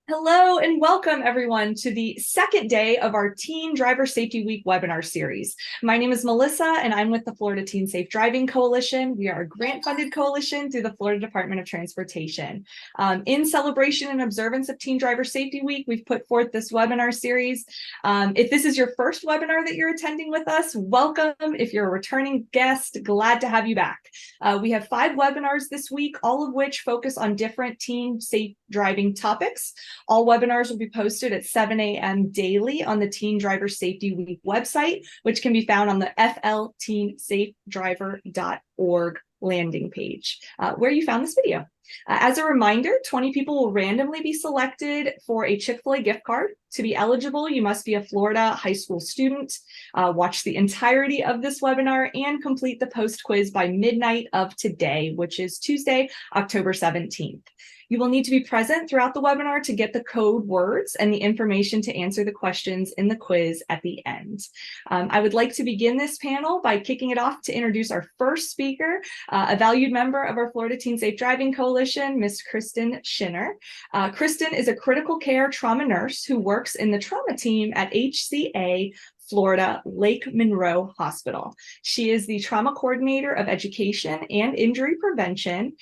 Hello and welcome everyone to the second day of our Teen Driver Safety Week webinar series. My name is Melissa and I'm with the Florida Teen Safe Driving Coalition. We are a grant-funded coalition through the Florida Department of Transportation. In celebration and observance of Teen Driver Safety Week, we've put forth this webinar series. If this is your first webinar that you're attending with us, welcome. If you're a returning guest, glad to have you back. We have 5 webinars this week, all of which focus on different teen safe driving topics. All webinars will be posted at 7 a.m. daily on the Teen Driver Safety Week website, which can be found on the flteensafedriver.org landing page, where you found this video. As a reminder, 20 people will randomly be selected for a Chick-fil-A gift card. To be eligible, you must be a Florida high school student, watch the entirety of this webinar, and complete the post quiz by midnight of today, which is Tuesday, October 17th. You will need to be present throughout the webinar to get the code words and the information to answer the questions in the quiz at the end. I would like to begin this panel by kicking it off to introduce our first speaker, a valued member of our Florida Teen Safe Driving Coalition, Ms. Kristen Schinner. Kristen is a critical care trauma nurse who works in the trauma team at HCA Florida Lake Monroe Hospital. She is the trauma coordinator of education and injury prevention.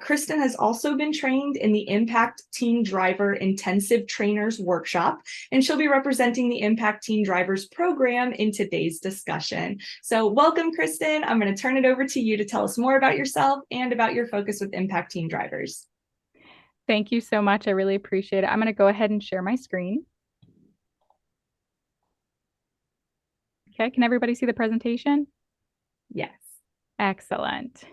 Kristen has also been trained in the Impact Teen Driver Intensive Trainers Workshop, and she'll be representing the Impact Teen Drivers program in today's discussion. So welcome, Kristen. I'm going to turn it over to you to tell us more about yourself and about your focus with Impact Teen Drivers. Thank you so much. I really appreciate it. I'm going to go ahead and share my screen. Okay, can everybody see the presentation? Yes. Excellent.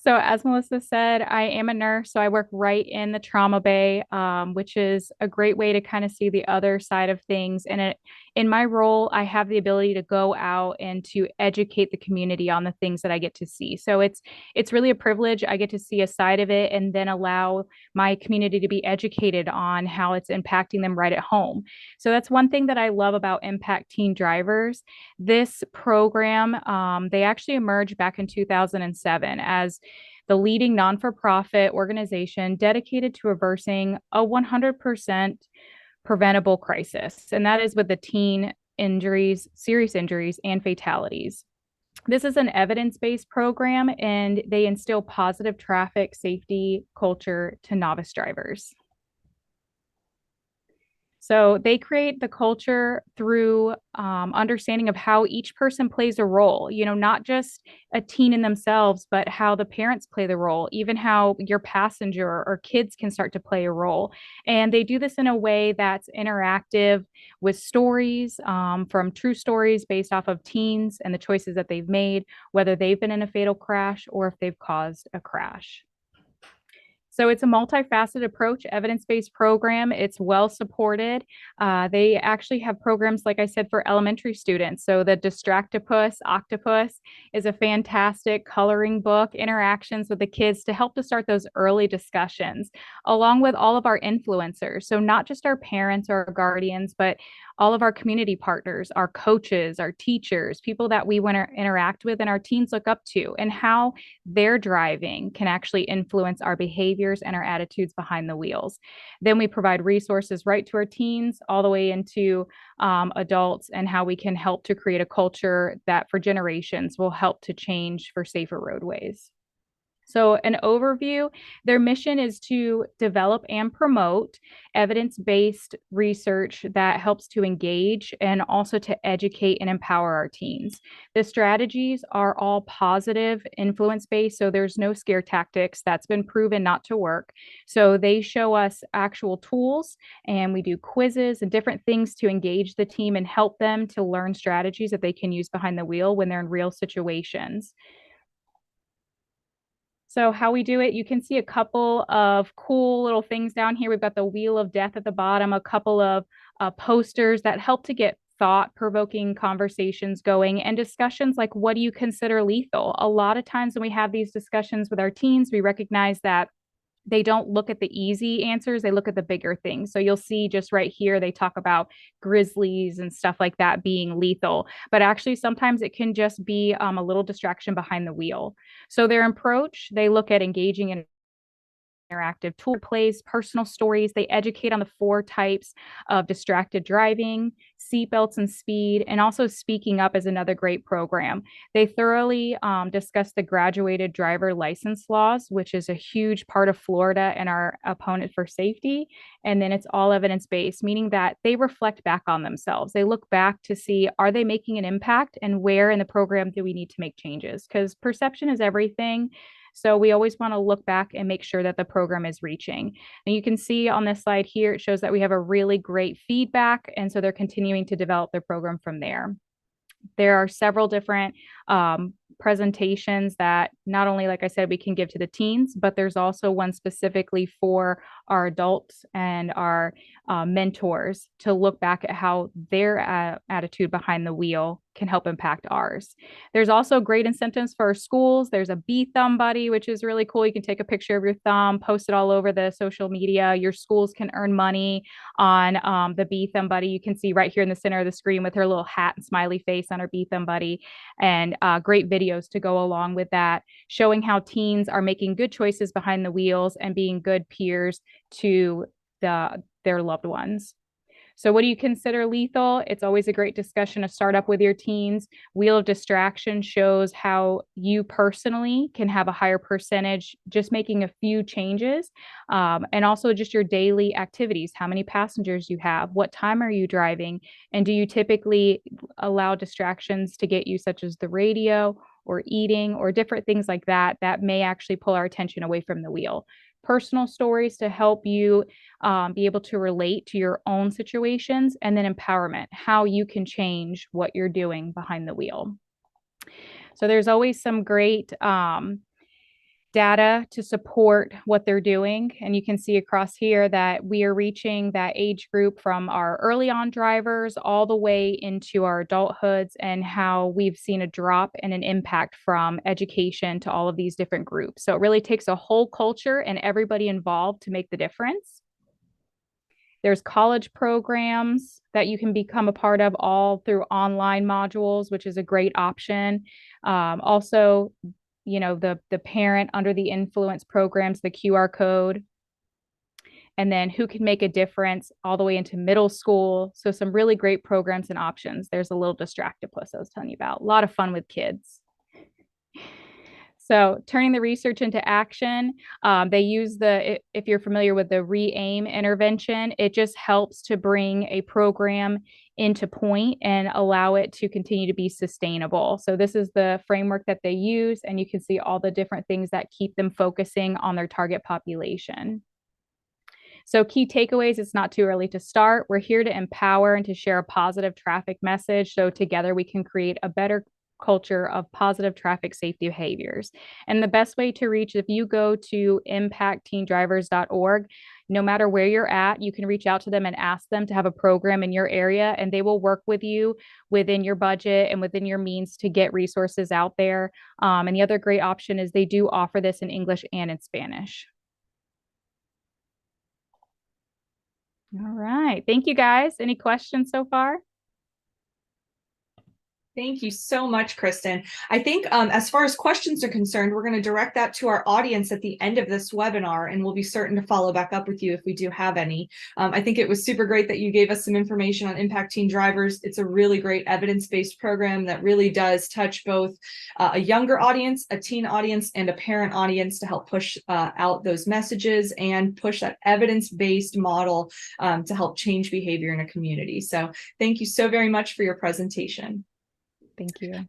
So as Melissa said, I am a nurse, so I work right in the trauma bay, which is a great way to kind of see the other side of things. And in my role, I have the ability to go out and to educate the community on the things that I get to see. So it's really a privilege. I get to see a side of it and then allow my community to be educated on how it's impacting them right at home. So that's one thing that I love about Impact Teen Drivers. This program, they actually emerged back in 2007 as the leading non-for-profit organization dedicated to reversing a 100% preventable crisis, and that is with the teen injuries, serious injuries, and fatalities. This is an evidence-based program, and they instill positive traffic safety culture to novice drivers. So they create the culture through understanding of how each person plays a role, not just a teen in themselves, but how the parents play the role, even how your passenger or kids can start to play a role. And they do this in a way that's interactive with stories from true stories based off of teens and the choices that they've made, whether they've been in a fatal crash or if they've caused a crash. So it's a multifaceted approach, evidence-based program. It's well supported. They actually have programs, like I said, for elementary students. So the Distractopus Octopus is a fantastic coloring book, interactions with the kids to help to start those early discussions, along with all of our influencers. So not just our parents or our guardians, but all of our community partners, our coaches, our teachers, people that we want to interact with and our teens look up to, and how their driving can actually influence our behaviors and our attitudes behind the wheels. Then we provide resources right to our teens all the way into adults, and how we can help to create a culture that for generations will help to change for safer roadways. So, an overview, their mission is to develop and promote evidence-based research that helps to engage and also to educate and empower our teens. The strategies are all positive, influence-based, so there's no scare tactics. That's been proven not to work. So, they show us actual tools, and we do quizzes and different things to engage the team and help them to learn strategies that they can use behind the wheel when they're in real situations. So how we do it, you can see a couple of cool little things down here. We've got the Wheel of Death at the bottom, a couple of posters that help to get thought-provoking conversations going and discussions like, what do you consider lethal? A lot of times when we have these discussions with our teens, we recognize that they don't look at the easy answers, they look at the bigger things. So you'll see just right here, they talk about grizzlies and stuff like that being lethal, but actually sometimes it can just be a little distraction behind the wheel. So their approach, they look at engaging in interactive tool plays, personal stories. They educate on the 4 types of distracted driving, seatbelts and speed, and also speaking up is another great program. They thoroughly discuss the graduated driver license laws, which is a huge part of Florida and our opponent for safety. And then it's all evidence-based, meaning that they reflect back on themselves. They look back to see, are they making an impact, and where in the program do we need to make changes? Because perception is everything. So we always want to look back and make sure that the program is reaching. And you can see on this slide here, it shows that we have a really great feedback. And so they're continuing to develop their program from there. There are several different presentations that not only, like I said, we can give to the teens, but there's also one specifically for our adults and our mentors to look back at how their attitude behind the wheel can help impact ours. There's also great incentives for our schools. There's a Bee Thumb Buddy, which is really cool. You can take a picture of your thumb, post it all over the social media. Your schools can earn money on the Bee Thumb Buddy. You can see right here in the center of the screen with her little hat and smiley face on her Bee Thumb Buddy, and great videos to go along with that, showing how teens are making good choices behind the wheels and being good peers to their loved ones. So what do you consider lethal? It's always a great discussion to start up with your teens. Wheel of Distraction shows how you personally can have a higher percentage just making a few changes, and also just your daily activities, how many passengers you have, what time are you driving, and do you typically allow distractions to get you, such as the radio or eating or different things like that, that may actually pull our attention away from the wheel. Personal stories to help you be able to relate to your own situations, and then empowerment, how you can change what you're doing behind the wheel. So there's always some great data to support what they're doing. And you can see across here that we are reaching that age group from our early on drivers all the way into our adulthoods, and how we've seen a drop and an impact from education to all of these different groups. So it really takes a whole culture and everybody involved to make the difference. There's college programs that you can become a part of all through online modules, which is a great option. Also, you know, the parent under the influence programs, the QR code, and then who can make a difference all the way into middle school. So some really great programs and options. There's a little Distractopus I was telling you about. A lot of fun with kids. So turning the research into action, they use if you're familiar with the re-aim intervention, it just helps to bring a program into point and allow it to continue to be sustainable. So this is the framework that they use, and you can see all the different things that keep them focusing on their target population. So key takeaways, it's not too early to start. We're here to empower and to share a positive traffic message, so together we can create a better culture of positive traffic safety behaviors. And the best way to reach, if you go to impactteendrivers.org, no matter where you're at, you can reach out to them and ask them to have a program in your area, and they will work with you within your budget and within your means to get resources out there. And the other great option is they do offer this in English and in Spanish. All right. Thank you, guys. Any questions so far? Thank you so much, Kristen. I think as far as questions are concerned, we're going to direct that to our audience at the end of this webinar, and we'll be certain to follow back up with you if we do have any. I think it was super great that you gave us some information on Impact Teen Drivers. It's a really great evidence-based program that really does touch both a younger audience, a teen audience, and a parent audience to help push out those messages and push that evidence-based model to help change behavior in a community. So thank you so very much for your presentation. Thank you.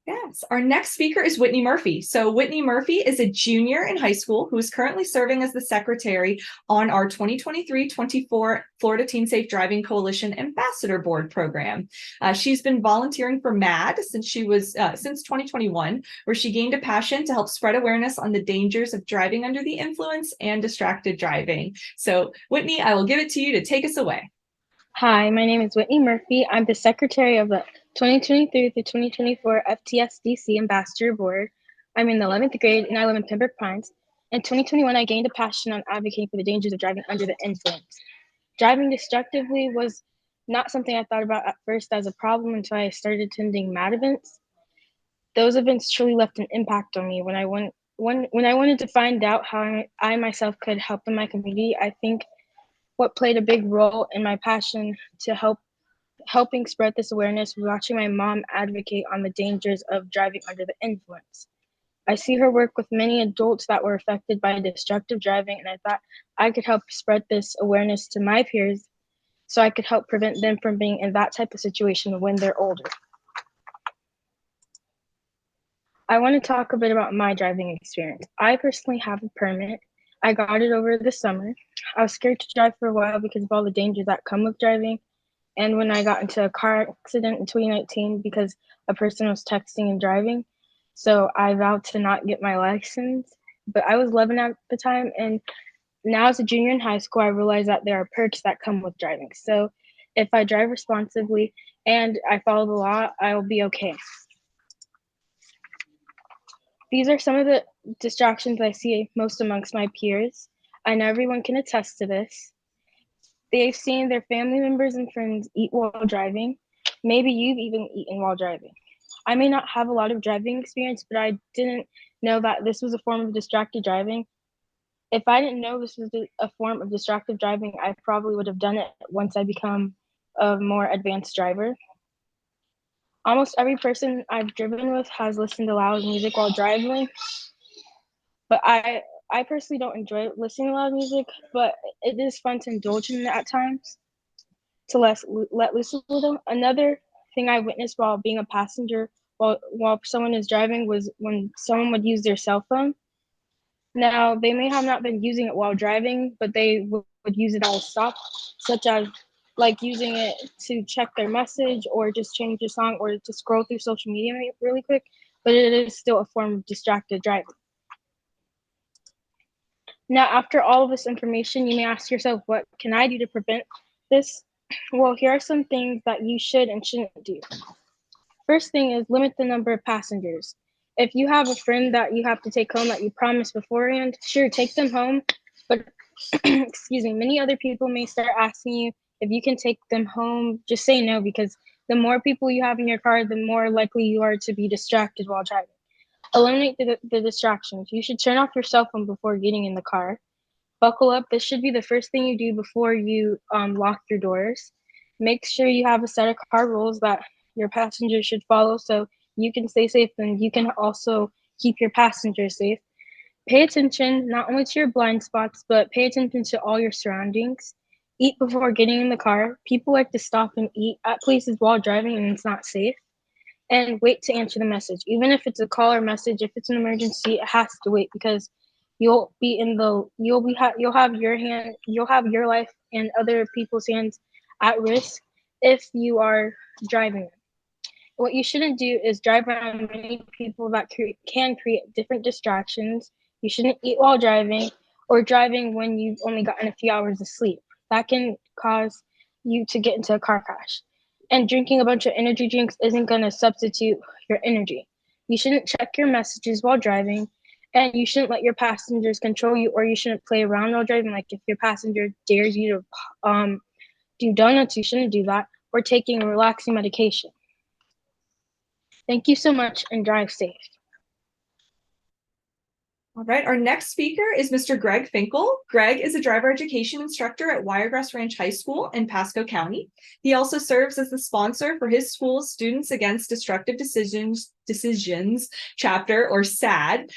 Yes, our next speaker is Whitney Murphy. So Whitney Murphy is a junior in high school who is currently serving as the secretary on our 2023-24 Florida Teen Safe Driving Coalition Ambassador Board program. She's been volunteering for MAD since 2021, where she gained a passion to help spread awareness on the dangers of driving under the influence and distracted driving. So Whitney, I will give it to you to take us away. Hi, my name is Whitney Murphy. I'm the secretary of the 2023 through 2024 FTSDC Ambassador Board. I'm in the 11th grade and I live in Pembroke Pines. In 2021, I gained a passion on advocating for the dangers of driving under the influence. Driving destructively was not something I thought about at first as a problem until I started attending MAD events. Those events truly left an impact on me. When I went when I wanted to find out how I myself could help in my community, I think what played a big role in my passion to helping spread this awareness was watching my mom advocate on the dangers of driving under the influence. I see her work with many adults that were affected by destructive driving, and I thought I could help spread this awareness to my peers so I could help prevent them from being in that type of situation when they're older. I want to talk a bit about my driving experience. I personally have a permit. I got it over the summer. I was scared to drive for a while because of all the dangers that come with driving. And when I got into a car accident in 2019 because a person was texting and driving. So I vowed to not get my license. But I was 11 at the time. And now as a junior in high school, I realized that there are perks that come with driving. So if I drive responsibly and I follow the law, I will be okay. These are some of the distractions I see most amongst my peers. I know everyone can attest to this. They've seen their family members and friends eat while driving. Maybe you've even eaten while driving. I may not have a lot of driving experience, but I didn't know that this was a form of distracted driving. If I didn't know this was a form of distracted driving, I probably would have done it once I become a more advanced driver. Almost every person I've driven with has listened to loud music while driving, but I personally don't enjoy listening to loud music, but it is fun to indulge in it at times to let loose a little. Another thing I witnessed while being a passenger while someone is driving was when someone would use their cell phone. Now they may have not been using it while driving, but they would use it at a stop, such as like using it to check their message or just change the song or to scroll through social media really quick. But it is still a form of distracted driving. Now, after all of this information, you may ask yourself, what can I do to prevent this? Well, here are some things that you should and shouldn't do. First thing is limit the number of passengers. If you have a friend that you have to take home that you promised beforehand, sure, take them home. But excuse me, many other people may start asking you if you can take them home. Just say no, because the more people you have in your car, the more likely you are to be distracted while driving. Eliminate the distractions. You should turn off your cell phone before getting in the car. Buckle up. This should be the first thing you do before you lock your doors. Make sure you have a set of car rules that your passengers should follow so you can stay safe and you can also keep your passengers safe. Pay attention not only to your blind spots, but pay attention to all your surroundings. Eat before getting in the car. People like to stop and eat at places while driving, and it's not safe. And wait to answer the message. Even if it's a call or message, if it's an emergency, it has to wait because you'll have your life and other people's hands at risk if you are driving. What you shouldn't do is drive around many people that can create different distractions. You shouldn't eat while driving or driving when you've only gotten a few hours of sleep. That can cause you to get into a car crash. And drinking a bunch of energy drinks isn't going to substitute your energy. You shouldn't check your messages while driving, and you shouldn't let your passengers control you, or you shouldn't play around while driving. Like if your passenger dares you to do donuts, you shouldn't do that, or taking a relaxing medication. Thank you so much and drive safe. All right, our next speaker is Mr. Greg Finle. Greg is a driver education instructor at Wiregrass Ranch High School in Pasco County. He also serves as the sponsor for his school's Students Against Destructive Decisions chapter, or SAD.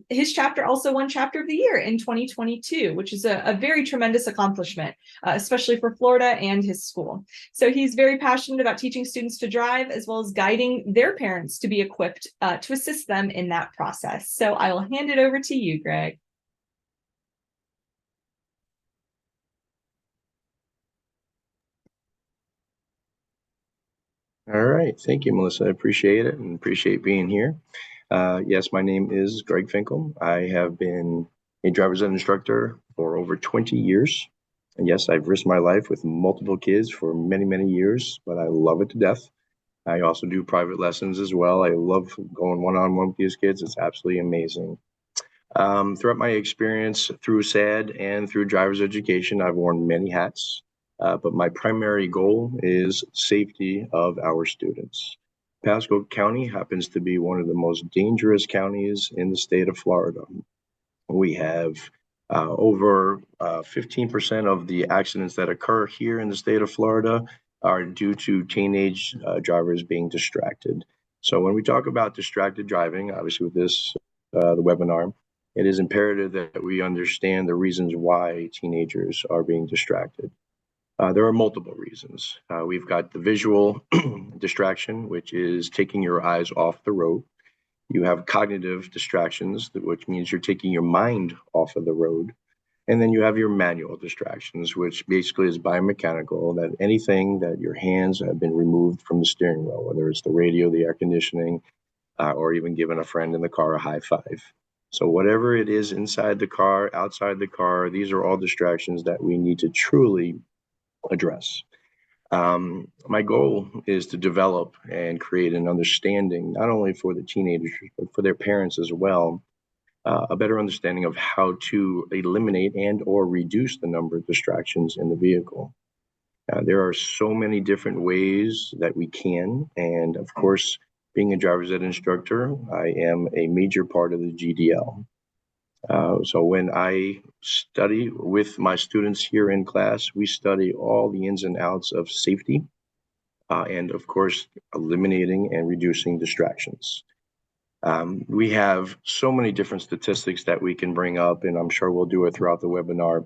His chapter also won Chapter of the Year in 2022, which is a very tremendous accomplishment, especially for Florida and his school. So he's very passionate about teaching students to drive, as well as guiding their parents to be equipped to assist them in that process. So I will hand it over to you, Greg. All right. Thank you, Melissa. I appreciate it and appreciate being here. Yes, my name is Greg Finle. I have been a driver's ed instructor for over 20 years. And yes, I've risked my life with multiple kids for many, many years, but I love it to death. I also do private lessons as well. I love going one-on-one with these kids. It's absolutely amazing. Throughout my experience through SAD and through driver's education, I've worn many hats. But my primary goal is safety of our students. Pasco County happens to be one of the most dangerous counties in the state of Florida. We have over 15% of the accidents that occur here in the state of Florida are due to teenage drivers being distracted. So when we talk about distracted driving, obviously with this, the webinar, it is imperative that we understand the reasons why teenagers are being distracted. There are multiple reasons. We've got the visual distraction, which is taking your eyes off the road. You have cognitive distractions, which means you're taking your mind off of the road. And then you have your manual distractions, which basically is biomechanical, that anything that your hands have been removed from the steering wheel, whether it's the radio, the air conditioning, or even giving a friend in the car a high five. So whatever it is inside the car, outside the car, these are all distractions that we need to truly address. My goal is to develop and create an understanding, not only for the teenagers, but for their parents as well, a better understanding of how to eliminate and or reduce the number of distractions in the vehicle. There are so many different ways that we can, and of course, being a driver's ed instructor, I am a major part of the GDL. So when I study with my students here in class, we study all the ins and outs of safety and, of course, eliminating and reducing distractions. We have so many different statistics that we can bring up, and I'm sure we'll do it throughout the webinar.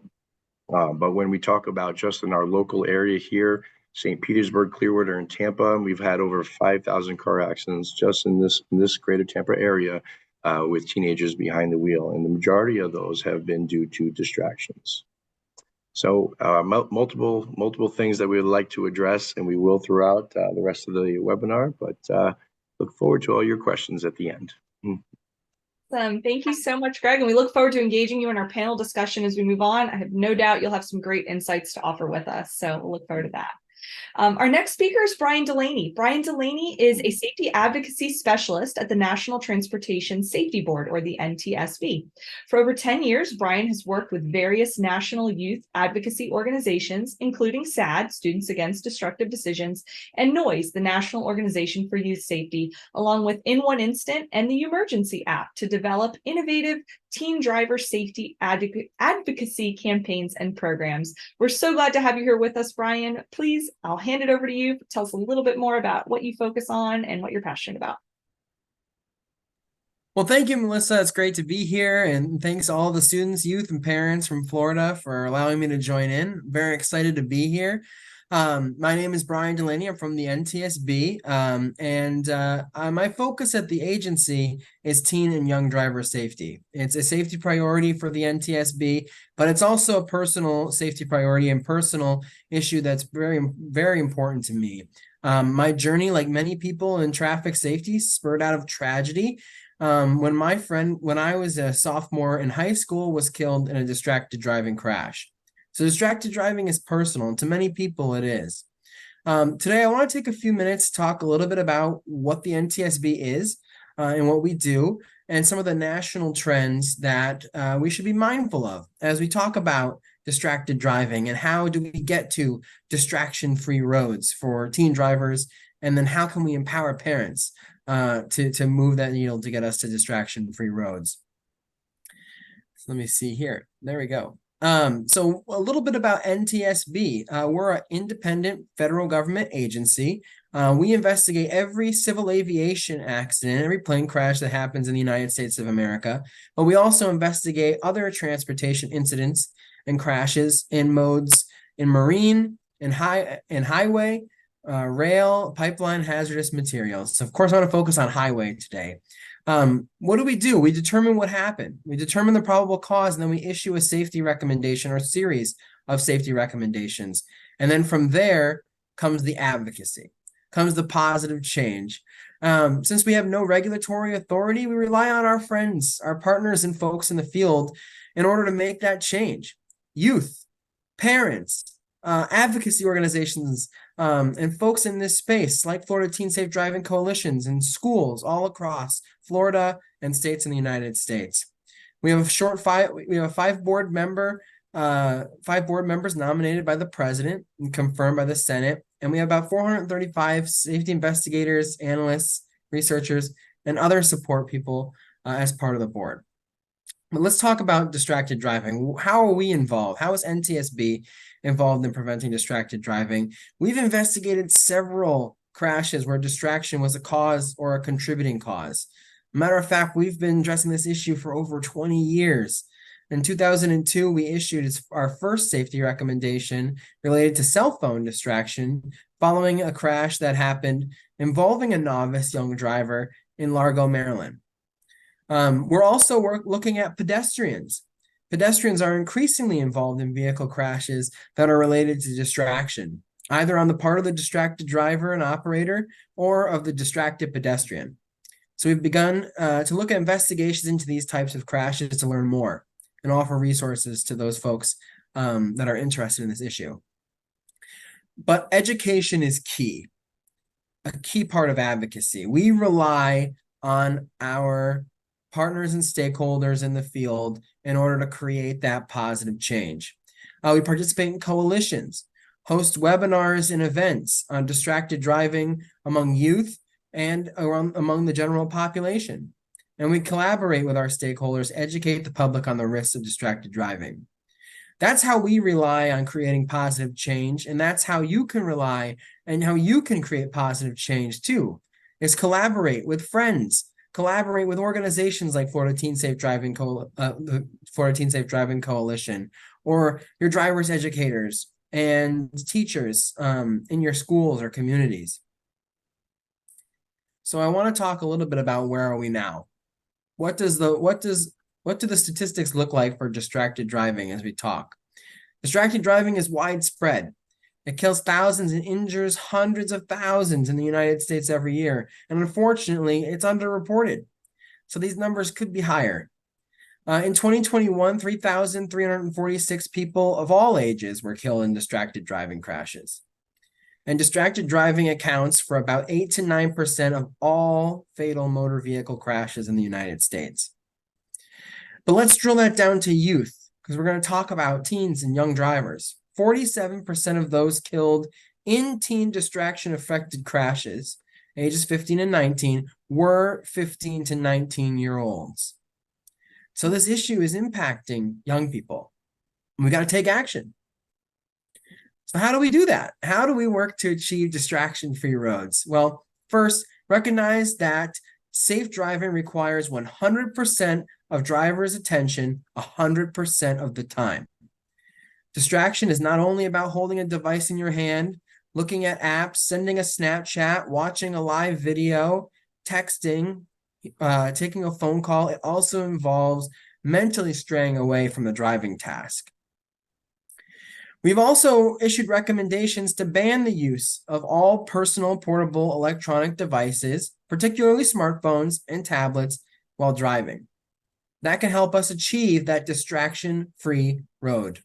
But when we talk about just in our local area here, St. Petersburg, Clearwater, and Tampa, we've had over 5,000 car accidents just in this greater Tampa area. With teenagers behind the wheel, and the majority of those have been due to distractions. So multiple things that we would like to address, and we will throughout the rest of the webinar, but look forward to all your questions at the end. Awesome. Thank you so much, Greg, and we look forward to engaging you in our panel discussion as we move on. I have no doubt you'll have some great insights to offer with us, so we'll look forward to that. Our next speaker is Brian Delaney. Brian Delaney is a safety advocacy specialist at the National Transportation Safety Board, or the NTSB. For over 10 years, Brian has worked with various national youth advocacy organizations, including SAD, Students Against Destructive Decisions, and NOISE, the National Organization for Youth Safety, along with In One Instant and the Emergency app, to develop innovative teen driver safety advocacy campaigns and programs. We're so glad to have you here with us, Brian. Please, I'll hand it over to you. Tell us a little bit more about what you focus on and what you're passionate about. Well, thank you, Melissa. It's great to be here. And thanks to all the students, youth, and parents from Florida for allowing me to join in. Very excited to be here. My name is Brian Delaney. I'm from the NTSB, my focus at the agency is teen and young driver safety. It's a safety priority for the NTSB, but it's also a personal safety priority and personal issue that's very, very important to me. My journey, like many people in traffic safety, spurred out of tragedy. When I was a sophomore in high school, was killed in a distracted driving crash. So distracted driving is personal, and to many people it is. Today, I want to take a few minutes to talk a little bit about what the NTSB is and what we do, and some of the national trends that we should be mindful of as we talk about distracted driving and how do we get to distraction-free roads for teen drivers, and then how can we empower parents to move that needle to get us to distraction-free roads. So let me see here. There we go. So a little bit about NTSB. We're an independent federal government agency. We investigate every civil aviation accident, every plane crash that happens in the United States of America, but we also investigate other transportation incidents and crashes in modes in marine, in highway, rail, pipeline, hazardous materials. So of course, I want to focus on highway today. What do? We determine what happened. We determine the probable cause, and then we issue a safety recommendation or series of safety recommendations. And then from there comes the advocacy, comes the positive change. Since we have no regulatory authority, we rely on our friends, our partners, and folks in the field in order to make that change. Youth, parents, advocacy organizations, and folks in this space like Florida Teen Safe Driving Coalitions and schools all across Florida and states in the United States. We have five board members nominated by the president and confirmed by the Senate, and we have about 435 safety investigators, analysts, researchers, and other support people as part of the board. But let's talk about distracted driving. How are we involved? How is NTSB involved in preventing distracted driving? We've investigated several crashes where distraction was a cause or a contributing cause. Matter of fact, we've been addressing this issue for over 20 years. In 2002, we issued our first safety recommendation related to cell phone distraction following a crash that happened involving a novice young driver in Largo, Maryland. We're also looking at pedestrians. Pedestrians are increasingly involved in vehicle crashes that are related to distraction, either on the part of the distracted driver and operator or of the distracted pedestrian. So we've begun to look at investigations into these types of crashes to learn more and offer resources to those folks that are interested in this issue. But education is key, a key part of advocacy. We rely on our partners and stakeholders in the field in order to create that positive change. We participate in coalitions, host webinars and events on distracted driving among youth and among the general population. And we collaborate with our stakeholders, educate the public on the risks of distracted driving. That's how we rely on creating positive change, and that's how you can rely and how you can create positive change too, is collaborate with friends, collaborate with organizations like Florida Teen Safe Driving Coalition, or your driver's educators and teachers in your schools or communities. So I want to talk a little bit about where are we now? What do the statistics look like for distracted driving as we talk? Distracted driving is widespread. It kills thousands and injures hundreds of thousands in the United States every year. And unfortunately, it's underreported. So these numbers could be higher. In 2021, 3,346 people of all ages were killed in distracted driving crashes. And distracted driving accounts for about 8 to 9% of all fatal motor vehicle crashes in the United States. But let's drill that down to youth, because we're going to talk about teens and young drivers. 47% of those killed in teen distraction-affected crashes, ages 15 and 19, were 15 to 19-year-olds. So this issue is impacting young people. We got to take action. So how do we do that? How do we work to achieve distraction-free roads? Well, first, recognize that safe driving requires 100% of drivers' attention 100% of the time. Distraction is not only about holding a device in your hand, looking at apps, sending a Snapchat, watching a live video, texting, taking a phone call. It also involves mentally straying away from the driving task. We've also issued recommendations to ban the use of all personal portable electronic devices, particularly smartphones and tablets, while driving. That can help us achieve that distraction-free road.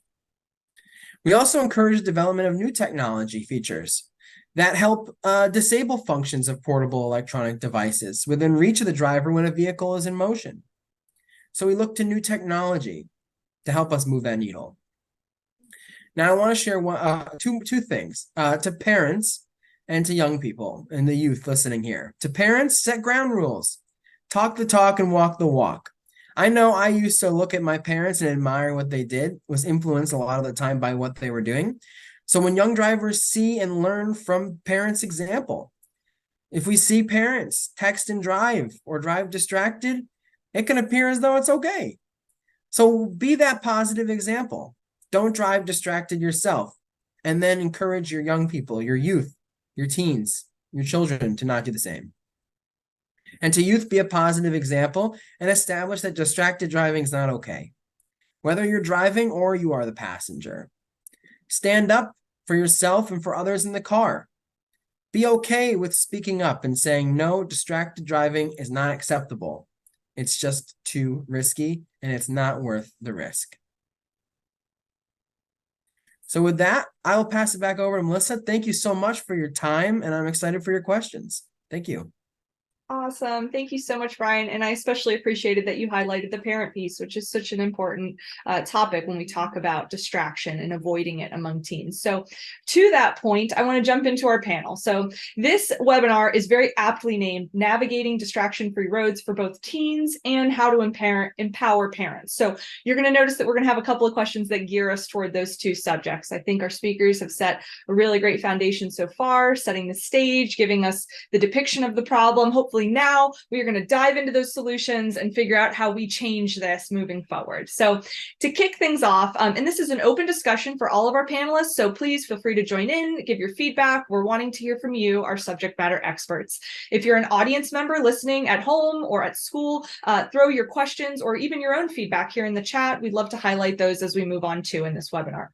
We also encourage the development of new technology features that help disable functions of portable electronic devices within reach of the driver when a vehicle is in motion. So we look to new technology to help us move that needle. Now I want to share two things to parents and to young people and the youth listening here. To parents, set ground rules. Talk the talk and walk the walk. I know I used to look at my parents and admire what they did, was influenced a lot of the time by what they were doing. So when young drivers see and learn from parents' example, if we see parents text and drive or drive distracted, it can appear as though it's okay. So be that positive example. Don't drive distracted yourself, and then encourage your young people, your youth, your teens, your children to not do the same. And to youth, be a positive example and establish that distracted driving is not okay, whether you're driving or you are the passenger. Stand up for yourself and for others in the car. Be okay with speaking up and saying, no, distracted driving is not acceptable. It's just too risky and it's not worth the risk. So with that, I will pass it back over to Melissa. Thank you so much for your time, and I'm excited for your questions. Thank you. Awesome. Thank you so much, Brian. And I especially appreciated that you highlighted the parent piece, which is such an important topic when we talk about distraction and avoiding it among teens. So to that point, I want to jump into our panel. So this webinar is very aptly named Navigating Distraction-Free Roads for Both Teens and How to Empower Parents. So you're going to notice that we're going to have a couple of questions that gear us toward those two subjects. I think our speakers have set a really great foundation so far, setting the stage, giving us the depiction of the problem. Hopefully now we are going to dive into those solutions and figure out how we change this moving forward. So to kick things off, and this is an open discussion for all of our panelists, so please feel free to join in, give your feedback. We're wanting to hear from you, our subject matter experts. If you're an audience member listening at home or at school, throw your questions or even your own feedback here in the chat. We'd love to highlight those as we move on to in this webinar.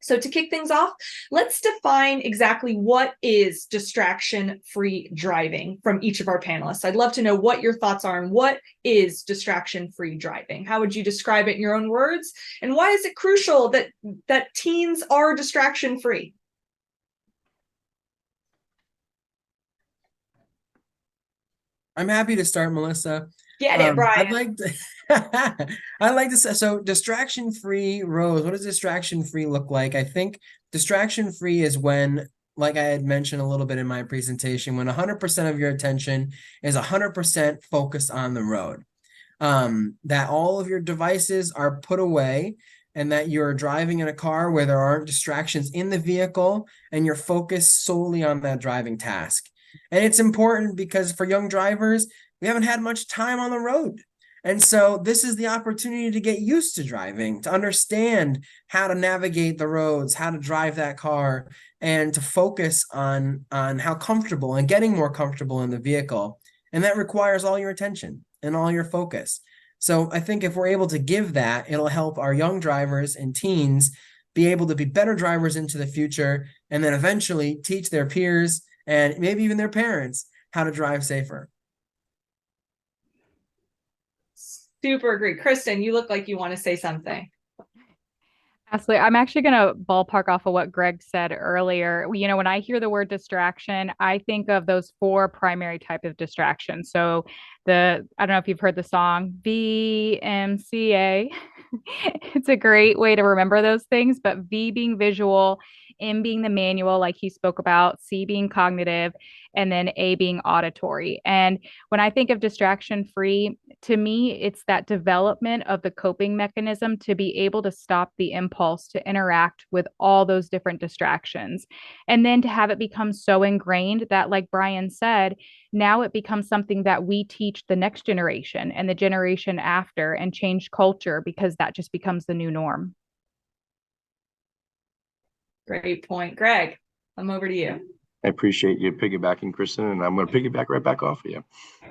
So to kick things off, let's define exactly what is distraction-free driving from each of our panelists. I'd love to know what your thoughts are on what is distraction-free driving. How would you describe it in your own words? And why is it crucial that teens are distraction-free? I'm happy to start, Melissa. Get it, Brian. I'd like to say, so distraction-free roads, what does distraction-free look like? I think distraction-free is when, like I had mentioned a little bit in my presentation, when 100% of your attention is 100% focused on the road. That all of your devices are put away and that you're driving in a car where there aren't distractions in the vehicle and you're focused solely on that driving task. And it's important because for young drivers, we haven't had much time on the road. And so this is the opportunity to get used to driving, to understand how to navigate the roads, how to drive that car, and to focus on how comfortable and getting more comfortable in the vehicle. And that requires all your attention and all your focus. So I think if we're able to give that, it'll help our young drivers and teens be able to be better drivers into the future, and then eventually teach their peers and maybe even their parents how to drive safer. Super agree. Kristen, you look like you want to say something. Absolutely. I'm actually going to ballpark off of what Greg said earlier. You know, when I hear the word distraction, I think of those four primary type of distractions. So I don't know if you've heard the song VMCA. It's a great way to remember those things, but V being visual, M being the manual, like he spoke about, C being cognitive, and then A being auditory. And when I think of distraction free, to me, it's that development of the coping mechanism to be able to stop the impulse to interact with all those different distractions. And then to have it become so ingrained that, like Brian said, now it becomes something that we teach the next generation and the generation after and change culture, because that just becomes the new norm. Great point. Greg, I'm over to you. I appreciate you piggybacking, Kristen, and I'm going to piggyback right back off of you.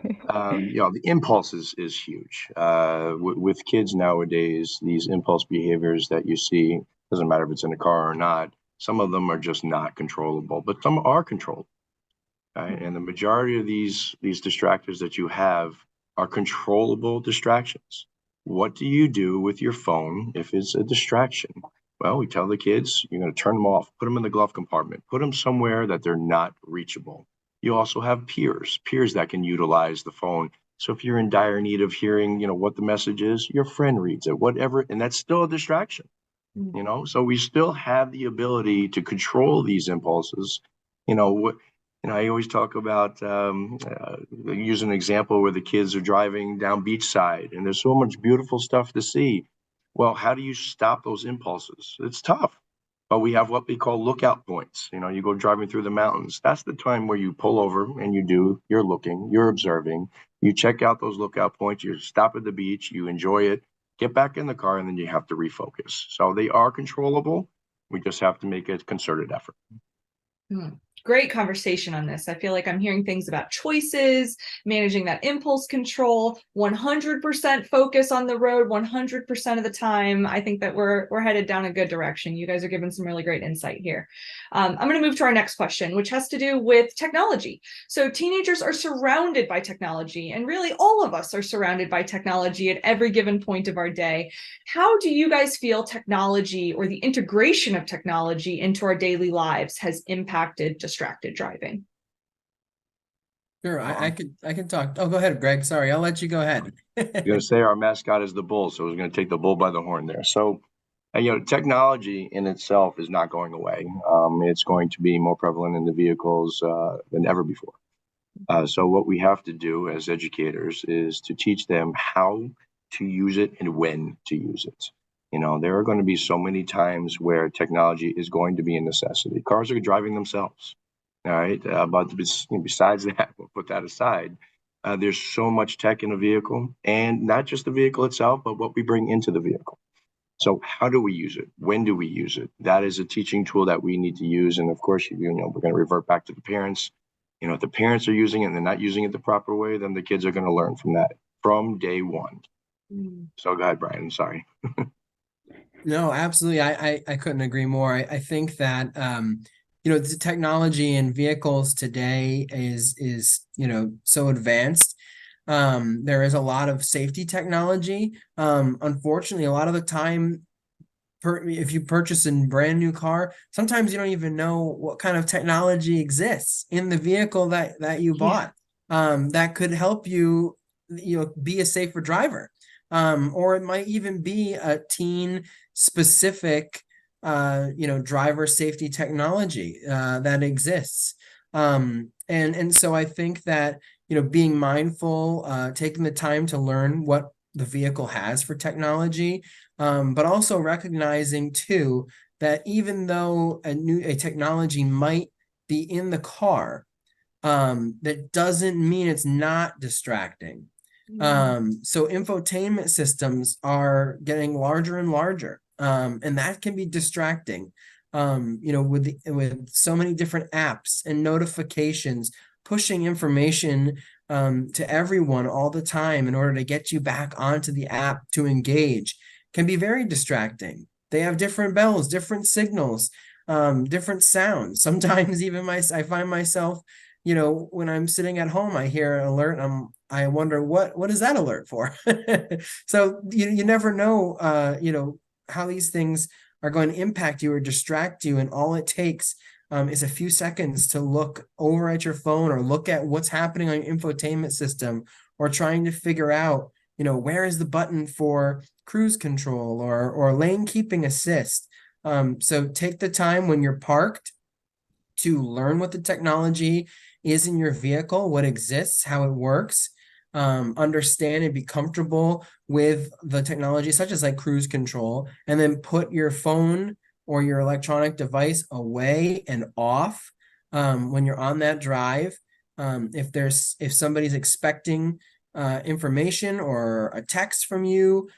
The impulse is huge. With kids nowadays, these impulse behaviors that you see, doesn't matter if it's in a car or not, some of them are just not controllable, but some are controlled. Right? And the majority of these distractors that you have are controllable distractions. What do you do with your phone if it's a distraction? Well, we tell the kids, you're going to turn them off, put them in the glove compartment, put them somewhere that they're not reachable. You also have peers that can utilize the phone. So if you're in dire need of hearing, what the message is, your friend reads it, whatever, and that's still a distraction. So we still have the ability to control these impulses. I always talk about use an example where the kids are driving down beachside and there's so much beautiful stuff to see. Well, how do you stop those impulses? It's tough, but we have what we call lookout points. You go driving through the mountains. That's the time where you pull over and you're looking, you're observing, you check out those lookout points, you stop at the beach, you enjoy it, get back in the car, and then you have to refocus. So they are controllable. We just have to make a concerted effort. Great conversation on this. I feel like I'm hearing things about choices, managing that impulse control, 100% focus on the road 100% of the time. I think that we're headed down a good direction. You guys are giving some really great insight here. I'm going to move to our next question, which has to do with technology. So teenagers are surrounded by technology, and really all of us are surrounded by technology at every given point of our day. How do you guys feel technology or the integration of technology into our daily lives has impacted distracted driving? Sure, I can talk. Oh, go ahead, Greg. Sorry, I'll let you go ahead. I'm going to say our mascot is the bull, so we're going to take the bull by the horn there. So, technology in itself is not going away. It's going to be more prevalent in the vehicles than ever before. So what we have to do as educators is to teach them how to use it and when to use it. There are going to be so many times where technology is going to be a necessity. Cars are driving themselves. All right. But besides that, we'll put that aside. There's so much tech in a vehicle, and not just the vehicle itself, but what we bring into the vehicle. So how do we use it? When do we use it? That is a teaching tool that we need to use. And of course, we're going to revert back to the parents. If the parents are using it and they're not using it the proper way, then the kids are going to learn from that from day one. So go ahead, Brian. I'm sorry. No, absolutely. I couldn't agree more. I think that the technology in vehicles today is so advanced. There is a lot of safety technology. Unfortunately, a lot of the time, if you purchase a brand new car, sometimes you don't even know what kind of technology exists in the vehicle that you bought. That could help you, be a safer driver. Or it might even be a teen specific, driver safety technology that exists. And so I think that, being mindful, taking the time to learn what the vehicle has for technology, but also recognizing too that even though a technology might be in the car, that doesn't mean it's not distracting. So infotainment systems are getting larger and larger, and that can be distracting. With so many different apps and notifications pushing information to everyone all the time in order to get you back onto the app to engage can be very distracting. They have different bells, different signals, different sounds. Sometimes even I find myself, when I'm sitting at home, I hear an alert. I wonder what is that alert for? So you never know, how these things are going to impact you or distract you. And all it takes is a few seconds to look over at your phone or look at what's happening on your infotainment system, or trying to figure out, where is the button for cruise control or lane keeping assist. So take the time when you're parked to learn what the technology is in your vehicle, what exists, how it works, understand and be comfortable with the technology, such as like cruise control, and then put your phone or your electronic device away and off when you're on that drive. If somebody's expecting information or a text from you,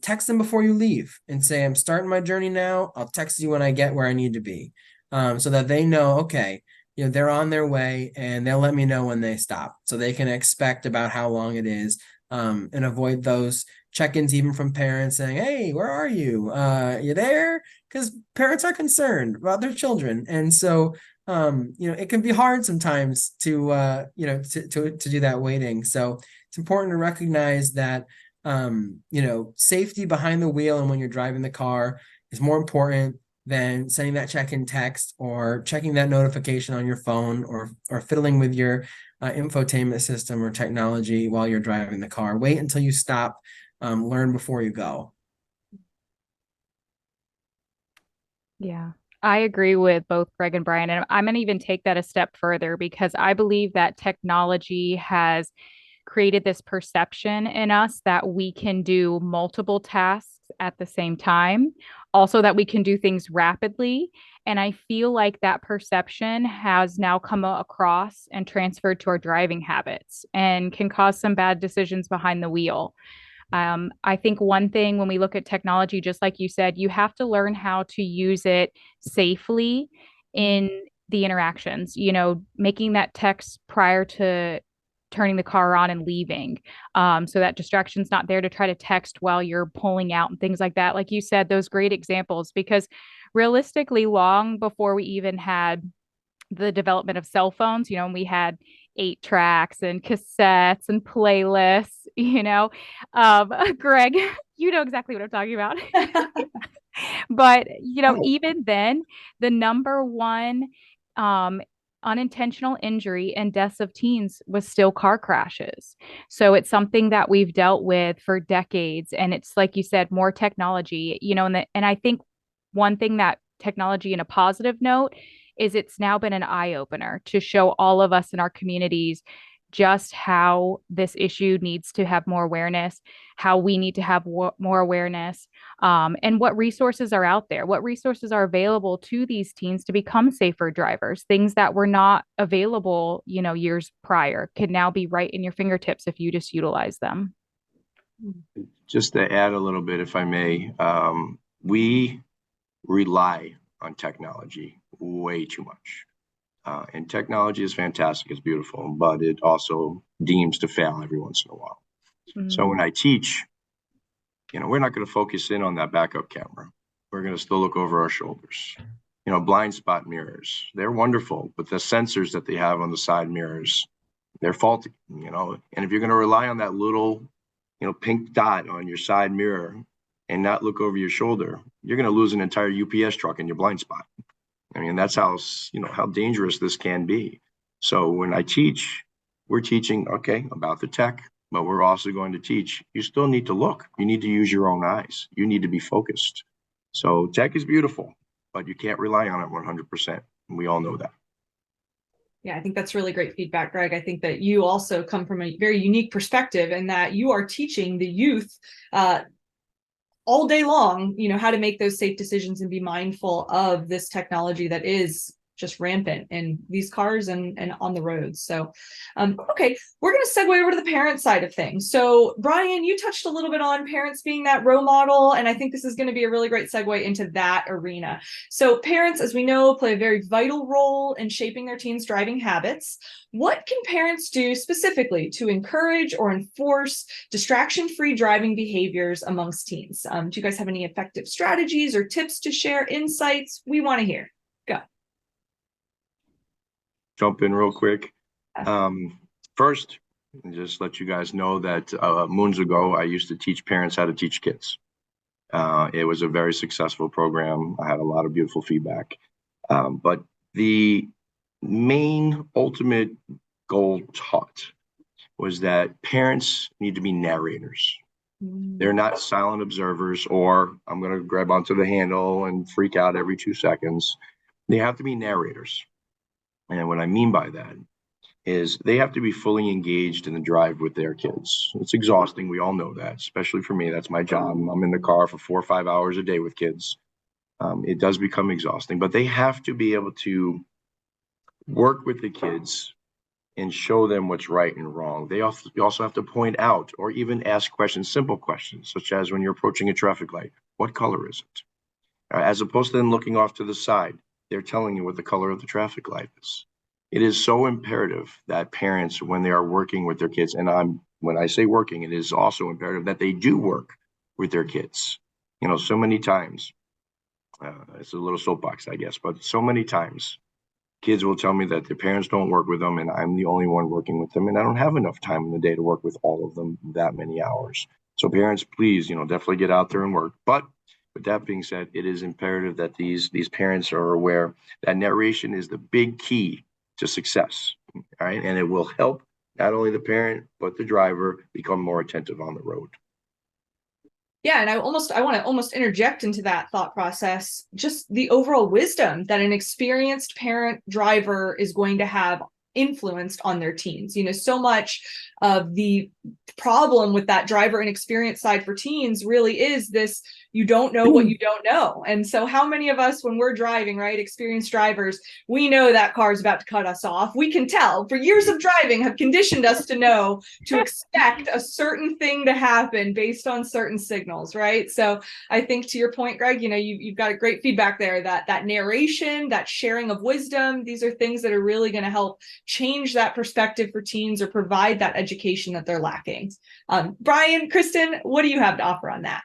text them before you leave and say, I'm starting my journey now. I'll text you when I get where I need to be, so that they know, okay, they're on their way, and they'll let me know when they stop, so they can expect about how long it is, and avoid those check-ins even from parents saying, hey, where are you? You there? Because parents are concerned about their children. And so, it can be hard sometimes to do that waiting. So it's important to recognize that, safety behind the wheel and when you're driving the car is more important than sending that check-in text or checking that notification on your phone, or fiddling with your infotainment system or technology while you're driving the car. Wait until you stop, learn before you go. Yeah, I agree with both Greg and Brian. And I'm going to even take that a step further, because I believe that technology has created this perception in us that we can do multiple tasks at the same time, also that we can do things rapidly. And I feel like that perception has now come across and transferred to our driving habits and can cause some bad decisions behind the wheel. I think one thing when we look at technology, just like you said, you have to learn how to use it safely in the interactions, making that text prior to turning the car on and leaving, so that distraction's not there to try to text while you're pulling out and things like that. Like you said, those great examples, because realistically, long before we even had the development of cell phones, we had 8 tracks and cassettes and playlists, Greg, you know exactly what I'm talking about. But, even then, the number one unintentional injury and deaths of teens was still car crashes. So it's something that we've dealt with for decades. And it's like you said, more technology, and I think one thing that technology in a positive note is it's now been an eye opener to show all of us in our communities just how this issue needs to have more awareness, how we need to have more awareness, and what resources are out there, what resources are available to these teens to become safer drivers. Things that were not available, years prior can now be right in your fingertips if you just utilize them. Just to add a little bit, if I may, we rely on technology way too much. And technology is fantastic, it's beautiful, but it also deems to fail every once in a while. So when I teach, we're not going to focus in on that backup camera. We're going to still look over our shoulders. Blind spot mirrors, they're wonderful, but the sensors that they have on the side mirrors, they're faulty, and if you're going to rely on that little, pink dot on your side mirror and not look over your shoulder, you're going to lose an entire UPS truck in your blind spot. I mean, that's how dangerous this can be. So when I teach, we're teaching, about the tech, but we're also going to teach, you still need to look. You need to use your own eyes. You need to be focused. So tech is beautiful, but you can't rely on it 100%. And we all know that. Yeah, I think that's really great feedback, Greg. I think that you also come from a very unique perspective in that you are teaching the youth all day long, how to make those safe decisions and be mindful of this technology that is just rampant in these cars and on the roads. So, okay, we're going to segue over to the parent side of things. So, Brian, you touched a little bit on parents being that role model, and I think this is going to be a really great segue into that arena. So, parents, as we know, play a very vital role in shaping their teens' driving habits. What can parents do specifically to encourage or enforce distraction-free driving behaviors amongst teens? Do you guys have any effective strategies or tips to share, insights? We want to hear. Go. Jump in real quick. First, just let you guys know that moons ago, I used to teach parents how to teach kids. It was a very successful program. I had a lot of beautiful feedback. But the main ultimate goal taught was that parents need to be narrators. They're not silent observers, or I'm going to grab onto the handle and freak out every 2 seconds. They have to be narrators. And what I mean by that is they have to be fully engaged in the drive with their kids. It's exhausting. We all know that, especially for me. That's my job. I'm in the car for 4 or 5 hours a day with kids. It does become exhausting, but they have to be able to work with the kids and show them what's right and wrong. You also have to point out or even ask questions, simple questions, such as when you're approaching a traffic light, what color is it? As opposed to them looking off to the side, they're telling you what the color of the traffic light is. It is so imperative that parents, when they are working with their kids, and when I say working, it is also imperative that they do work with their kids. So many times, it's a little soapbox, I guess, but so many times kids will tell me that their parents don't work with them and I'm the only one working with them, and I don't have enough time in the day to work with all of them that many hours. So parents, please, definitely get out there and work. But with that being said, it is imperative that these parents are aware that narration is the big key to success. All right. And it will help not only the parent, but the driver become more attentive on the road. Yeah, and I want to almost interject into that thought process, just the overall wisdom that an experienced parent driver is going to have influenced on their teens. So much of the problem with that driver inexperience side for teens really is this, you don't know what you don't know. And so how many of us, when we're driving, right, experienced drivers, we know that car is about to cut us off. We can tell, for years of driving have conditioned us to know, to expect a certain thing to happen based on certain signals, right? So I think to your point, Greg, you've got a great feedback there, that narration, that sharing of wisdom, these are things that are really going to help change that perspective for teens or provide that education. education that they're lacking. Brian, Kristen, what do you have to offer on that?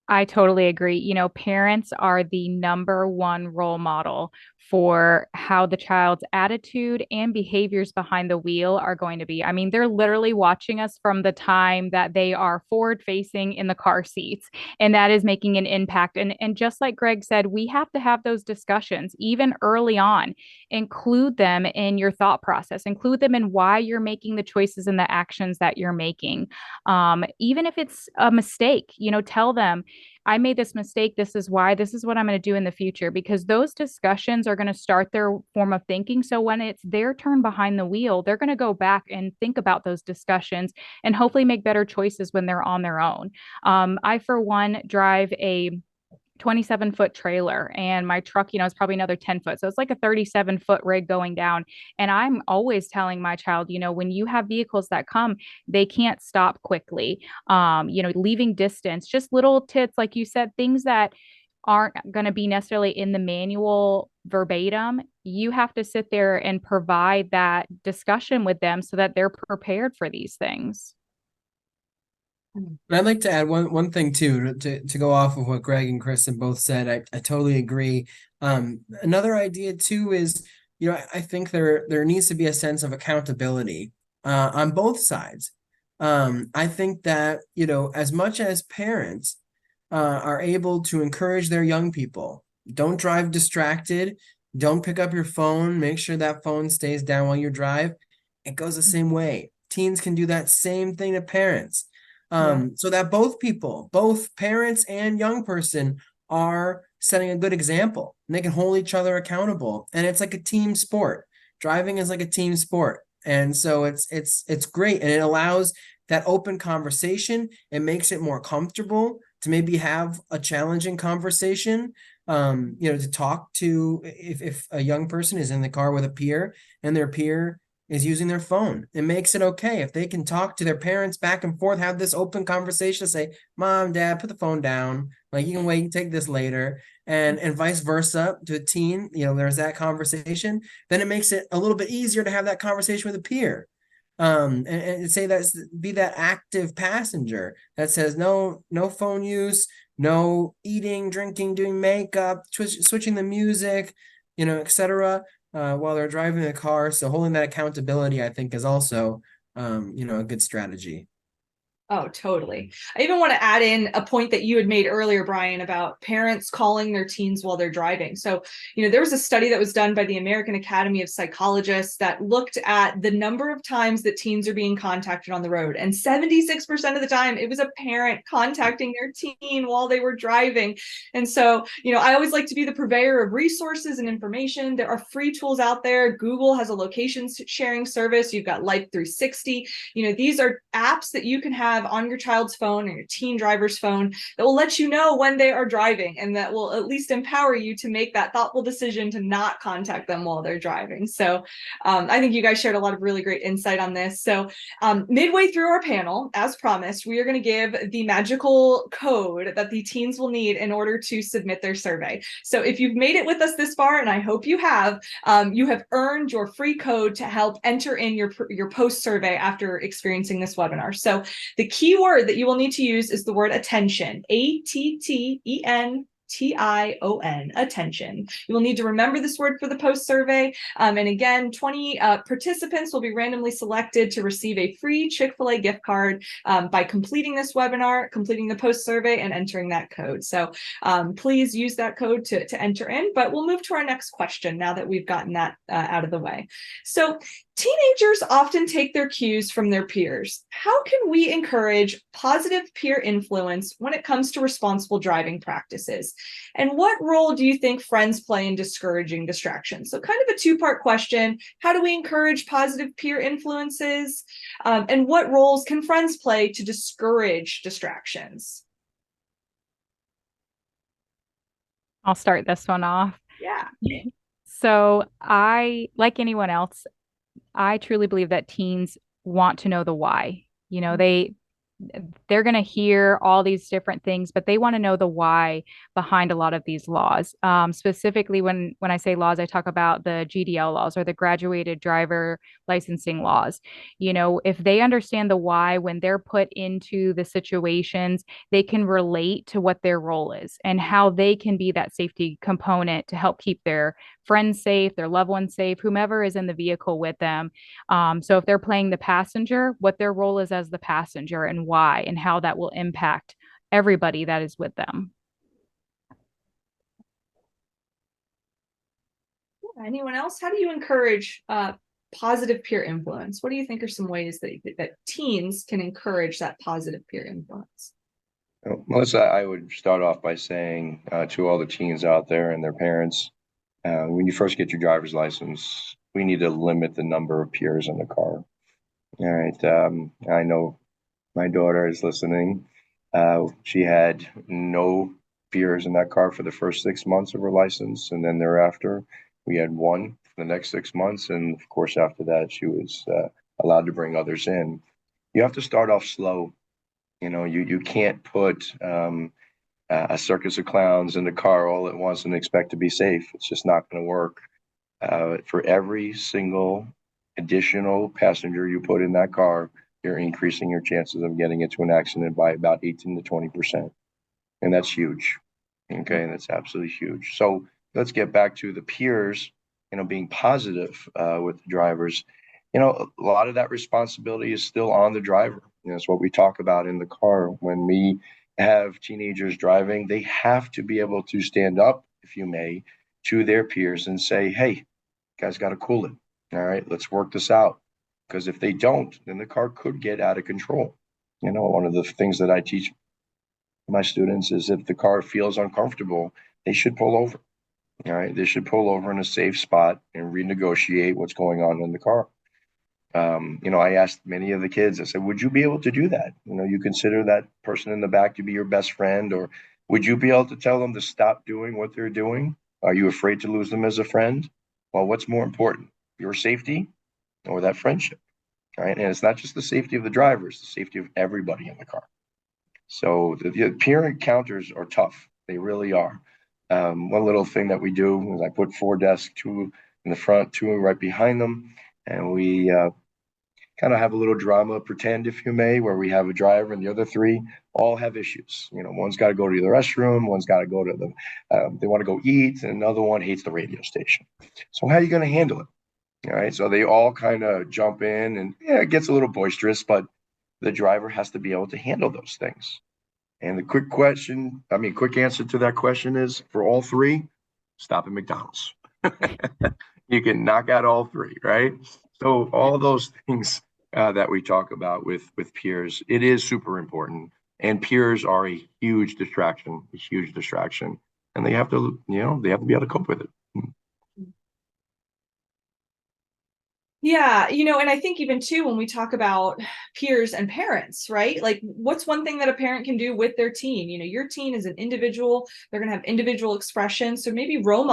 I totally agree. You know, parents are the number one role model for how the child's attitude and behaviors behind the wheel are going to be. I mean, they're literally watching us from the time that they are forward facing in the car seats, and that is making an impact. And just like Greg said, we have to have those discussions even early on. Include them in your thought process, include them in why you're making the choices and the actions that you're making. Even if it's a mistake, you know, tell them, I made this mistake. This is why. This is what I'm going to do in the future, because those discussions are going to start their form of thinking. So when it's their turn behind the wheel, they're going to go back and think about those discussions and hopefully make better choices when they're on their own. I, for one, drive a 27-foot trailer, and my truck, you know, is probably another 10 foot. So it's like a 37-foot rig going down. And I'm always telling my child, you know, when you have vehicles that come, they can't stop quickly. You know, leaving distance, just little tips, like you said, things that aren't going to be necessarily in the manual verbatim. You have to sit there and provide that discussion with them so that they're prepared for these things. And I'd like to add one thing too to go off of what Greg and Kristen both said. I totally agree. Another idea too is, you know, I think there needs to be a sense of accountability on both sides. I think that, you know, as much as parents are able to encourage their young people, don't drive distracted, don't pick up your phone, make sure that phone stays down while you drive. It goes the same way. Teens can do that same thing to parents. So that both people, both parents and young person, are setting a good example, and they can hold each other accountable. And it's like a team sport. Driving is like a team sport. And so it's great. And it allows that open conversation. It makes it more comfortable to maybe have a challenging conversation. You know, to talk to, if a young person is in the car with a peer and their peer is using their phone. It makes it okay if they can talk to their parents back and forth, have this open conversation, say, Mom, Dad, put the phone down. Like, you can wait and take this later, and vice versa to a teen. You know, there's that conversation. Then it makes it a little bit easier to have that conversation with a peer. And say that's, be that active passenger that says no phone use, no eating, drinking, doing makeup, switching the music, you know, etc. While they're driving the car. So holding that accountability, I think, is also, you know, a good strategy. Oh, totally. I even want to add in a point that you had made earlier, Brian, about parents calling their teens while they're driving. So, you know, there was a study that was done by the American Academy of Psychologists that looked at the number of times that teens are being contacted on the road. And 76% of the time, it was a parent contacting their teen while they were driving. And so, you know, I always like to be the purveyor of resources and information. There are free tools out there. Google has a location sharing service. You've got Life 360. You know, these are apps that you can have on your child's phone or your teen driver's phone that will let you know when they are driving, and that will at least empower you to make that thoughtful decision to not contact them while they're driving. So I think you guys shared a lot of really great insight on this. So midway through our panel, as promised, we are going to give the magical code that the teens will need in order to submit their survey. So if you've made it with us this far, and I hope you have earned your free code to help enter in your post survey after experiencing this webinar. So the key word that you will need to use is the word attention, ATTENTION, attention. You will need to remember this word for the post survey. And again, 20 participants will be randomly selected to receive a free Chick-fil-A gift card by completing this webinar, completing the post survey, and entering that code. So please use that code to enter in. But we'll move to our next question now that we've gotten that out of the way. So teenagers often take their cues from their peers. How can we encourage positive peer influence when it comes to responsible driving practices? And what role do you think friends play in discouraging distractions? So kind of a two-part question. How do we encourage positive peer influences? And what roles can friends play to discourage distractions? I'll start this one off. Yeah. So I, like anyone else, I truly believe that teens want to know the why. You know, they're going to hear all these different things, but they want to know the why behind a lot of these laws. Specifically, when I say laws, I talk about the GDL laws, or the graduated driver licensing laws. You know, if they understand the why, when they're put into the situations, they can relate to what their role is and how they can be that safety component to help keep their friends safe, their loved ones safe, whomever is in the vehicle with them. So if they're playing the passenger, what their role is as the passenger and why, and how that will impact everybody that is with them. Anyone else? How do you encourage positive peer influence? What do you think are some ways that teens can encourage that positive peer influence? Melissa, I would start off by saying to all the teens out there and their parents, when you first get your driver's license, we need to limit the number of peers in the car. All right. I know my daughter is listening. She had no peers in that car for the first 6 months of her license. And then thereafter, we had one for the next 6 months. And of course, after that, she was allowed to bring others in. You have to start off slow. You know, you can't put a circus of clowns in the car all at once and expect to be safe. It's just not going to work. For every single additional passenger you put in that car, you're increasing your chances of getting into an accident by about 18 to 20%. And that's huge. Okay, and that's absolutely huge. So let's get back to the peers, being positive with the drivers. A lot of that responsibility is still on the driver. It's what we talk about in the car. When we have teenagers driving, they have to be able to stand up, if you may, to their peers and say, hey, guys, got to cool it. All right, let's work this out. Because if they don't, then the car could get out of control. One of the things that I teach my students is if the car feels uncomfortable, they should pull over. All right, they should pull over in a safe spot and renegotiate what's going on in the car. I asked many of the kids, I said, would you be able to do that? You consider that person in the back to be your best friend, or would you be able to tell them to stop doing what they're doing? Are you afraid to lose them as a friend? Well, what's more important, your safety or that friendship? Right. And it's not just the safety of the driver, it's the safety of everybody in the car. So the peer encounters are tough. They really are. One little thing that we do is I put 4 desks, 2 in the front, 2 right behind them. And we kind of have a little drama, pretend, if you may, where we have a driver and the other 3 all have issues. One's got to go to the restroom, one's got to go to they want to go eat, and another one hates the radio station. So how are you going to handle it? All right. So they all kind of jump in, and it gets a little boisterous, but the driver has to be able to handle those things. And the quick answer to that question is, for all 3, stop at McDonald's. You can knock out all 3, right? So all those things that we talk about with peers, it is super important. And peers are a huge distraction, and they have to be able to cope with it. Yeah, and I think even too, when we talk about peers and parents, right? Like, what's one thing that a parent can do with their teen? Your teen is an individual, they're going to have individual expression. So maybe role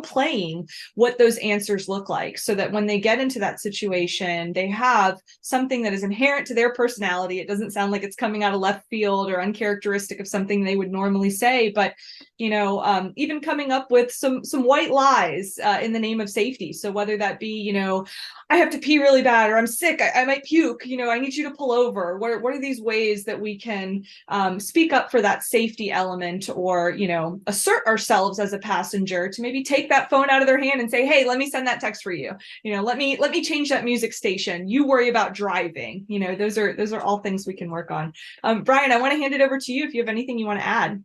playing what those answers look like, so that when they get into that situation, they have something that is inherent to their personality. It doesn't sound like it's coming out of left field or uncharacteristic of something they would normally say, but even coming up with some white lies in the name of safety. So whether that be, I have to pee really bad, or I'm sick, I might puke, I need you to pull over. What are these ways that we can speak up for that safety element, or, assert ourselves as a passenger to maybe take that phone out of their hand and say, hey, let me send that text for you. Let me change that music station. You worry about driving. Those are all things we can work on. Brian, I want to hand it over to you if you have anything you want to add.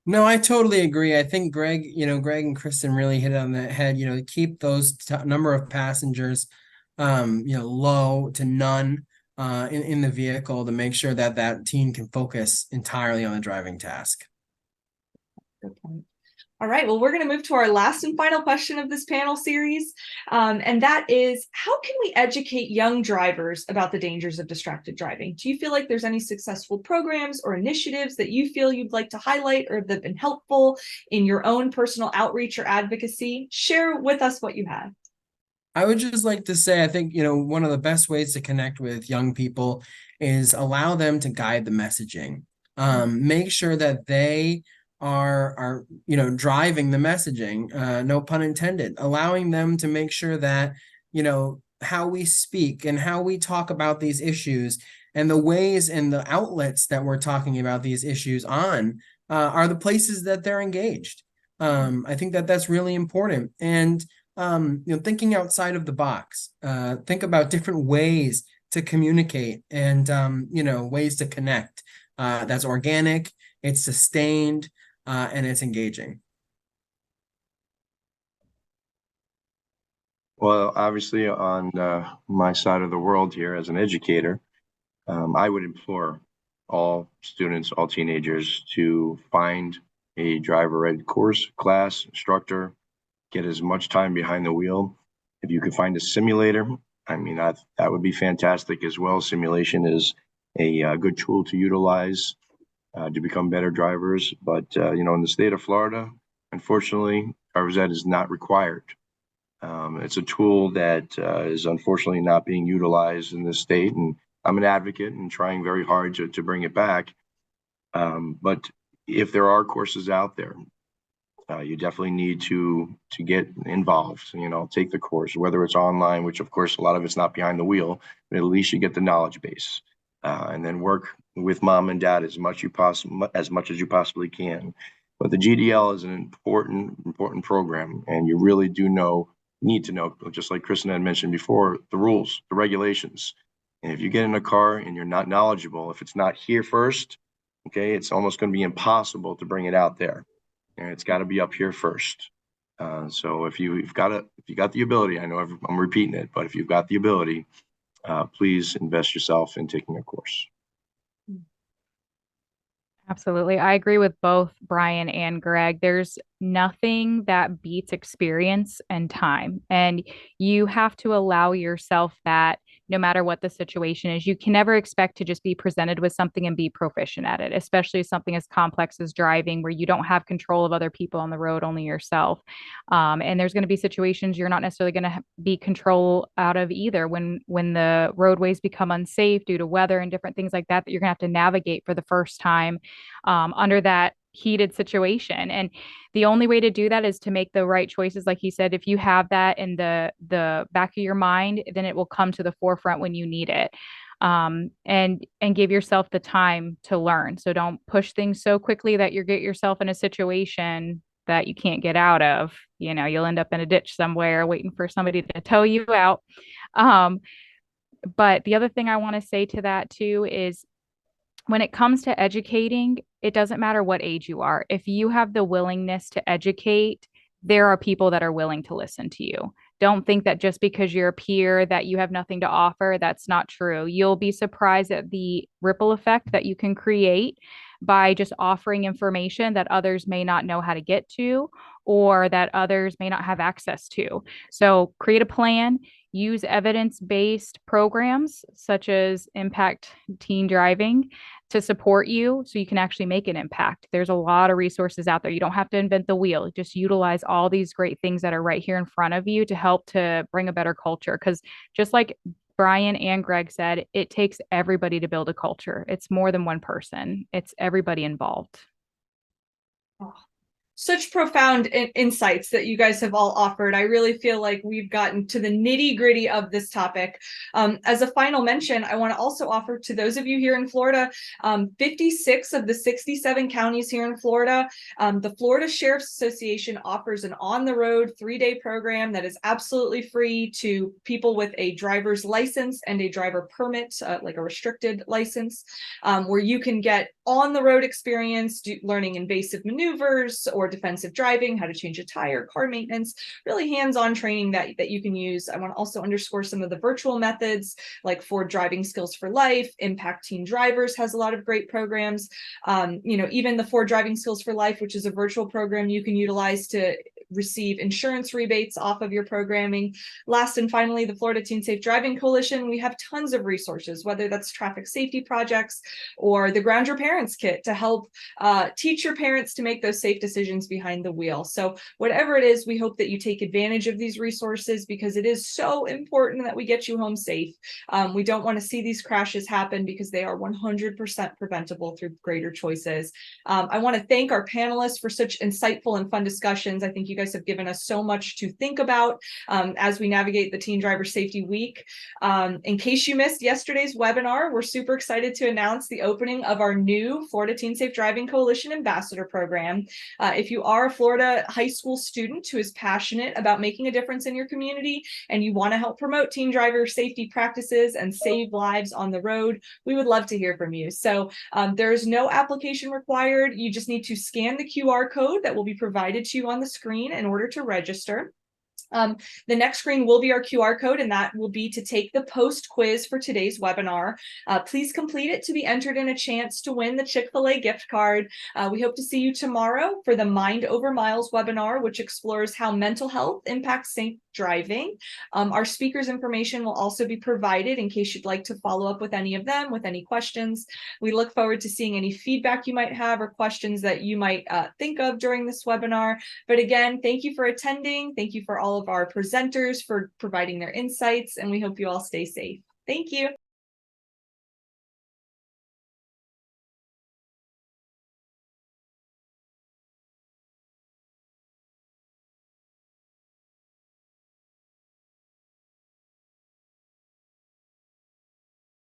No, I totally agree. I think Greg and Kristen really hit it on the head. Keep those number of passengers, low to none in the vehicle, to make sure that teen can focus entirely on the driving task. Good point. All right, well, we're going to move to our last and final question of this panel series. And that is, how can we educate young drivers about the dangers of distracted driving? Do you feel like there's any successful programs or initiatives that you feel you'd like to highlight, or that have been helpful in your own personal outreach or advocacy? Share with us what you have. I would just like to say, I think, one of the best ways to connect with young people is allow them to guide the messaging. Make sure that they are driving the messaging, no pun intended, allowing them to make sure that, how we speak and how we talk about these issues and the ways and the outlets that we're talking about these issues on are the places that they're engaged. I think that that's really important. And thinking outside of the box, think about different ways to communicate and, ways to connect. That's organic, it's sustained, and it's engaging. Well, obviously, on my side of the world here as an educator, I would implore all students, all teenagers to find a driver ed course, class, instructor, get as much time behind the wheel. If you could find a simulator, I mean, that would be fantastic as well. Simulation is a good tool to utilize to become better drivers. But, in the state of Florida, unfortunately, driver's ed is not required. It's a tool that is unfortunately not being utilized in this state. And I'm an advocate and trying very hard to bring it back. But if there are courses out there, you definitely need to get involved, take the course, whether it's online, which of course, a lot of it's not behind the wheel, but at least you get the knowledge base, and then work with mom and dad as much as you possibly can. But the GDL is an important program, and you really need to know, just like Kristen had mentioned before, the rules, the regulations. And if you get in a car and you're not knowledgeable, if it's not here first, okay, it's almost going to be impossible to bring it out there. And it's got to be up here first. So if you've got the ability, I know I'm repeating it, but if you've got the ability, please invest yourself in taking a course. Absolutely. I agree with both Brian and Greg. There's nothing that beats experience and time. And you have to allow yourself that no matter what the situation is. You can never expect to just be presented with something and be proficient at it, especially something as complex as driving where you don't have control of other people on the road, only yourself. And there's going to be situations you're not necessarily going to be control out of either when the roadways become unsafe due to weather and different things like that you're going to have to navigate for the first time under that heated situation. And the only way to do that is to make the right choices. Like he said, if you have that in the back of your mind, then it will come to the forefront when you need it. And give yourself the time to learn. So don't push things so quickly that you get yourself in a situation that you can't get out of. You'll end up in a ditch somewhere waiting for somebody to tow you out. But the other thing I want to say to that too is when it comes to educating, it doesn't matter what age you are. If you have the willingness to educate, there are people that are willing to listen to you. Don't think that just because you're a peer that you have nothing to offer. That's not true. You'll be surprised at the ripple effect that you can create by just offering information that others may not know how to get to or that others may not have access to. So create a plan, use evidence-based programs such as Impact Teen Driving to support you so you can actually make an impact. There's a lot of resources out there. You don't have to invent the wheel. Just utilize all these great things that are right here in front of you to help to bring a better culture. Because just like Brian and Greg said, it takes everybody to build a culture. It's more than one person. It's everybody involved. Oh, such profound insights that you guys have all offered. I really feel like we've gotten to the nitty-gritty of this topic. As a final mention, I want to also offer to those of you here in Florida, 56 of the 67 counties here in Florida, the Florida Sheriff's Association offers an on-the-road 3-day program that is absolutely free to people with a driver's license and a driver permit, like a restricted license, where you can get on-the-road experience, learning invasive maneuvers or defensive driving, how to change a tire, car maintenance, really hands-on training that you can use. I want to also underscore some of the virtual methods like Ford Driving Skills for Life. Impact Teen Drivers has a lot of great programs. Even the Ford Driving Skills for Life, which is a virtual program you can utilize to receive insurance rebates off of your programming. Last and finally, the Florida Teen Safe Driving Coalition, we have tons of resources, whether that's traffic safety projects or the Ground Your Parents kit to help teach your parents to make those safe decisions behind the wheel. So whatever it is, we hope that you take advantage of these resources because it is so important that we get you home safe. We don't want to see these crashes happen because they are 100% preventable through greater choices. I want to thank our panelists for such insightful and fun discussions. I think you guys have given us so much to think about as we navigate the Teen Driver Safety Week. In case you missed yesterday's webinar, we're super excited to announce the opening of our new Florida Teen Safe Driving Coalition Ambassador Program. If you are a Florida high school student who is passionate about making a difference in your community and you want to help promote teen driver safety practices and save lives on the road, we would love to hear from you. So there is no application required. You just need to scan the QR code that will be provided to you on the screen in order to register. The next screen will be our QR code, and that will be to take the post quiz for today's webinar. Please complete it to be entered in a chance to win the Chick-fil-A gift card. We hope to see you tomorrow for the Mind Over Miles webinar, which explores how mental health impacts safe driving. Our speakers' information will also be provided in case you'd like to follow up with any of them with any questions. We look forward to seeing any feedback you might have or questions that you might think of during this webinar. But again, thank you for attending. Thank you for all of our presenters for providing their insights, and we hope you all stay safe. Thank you.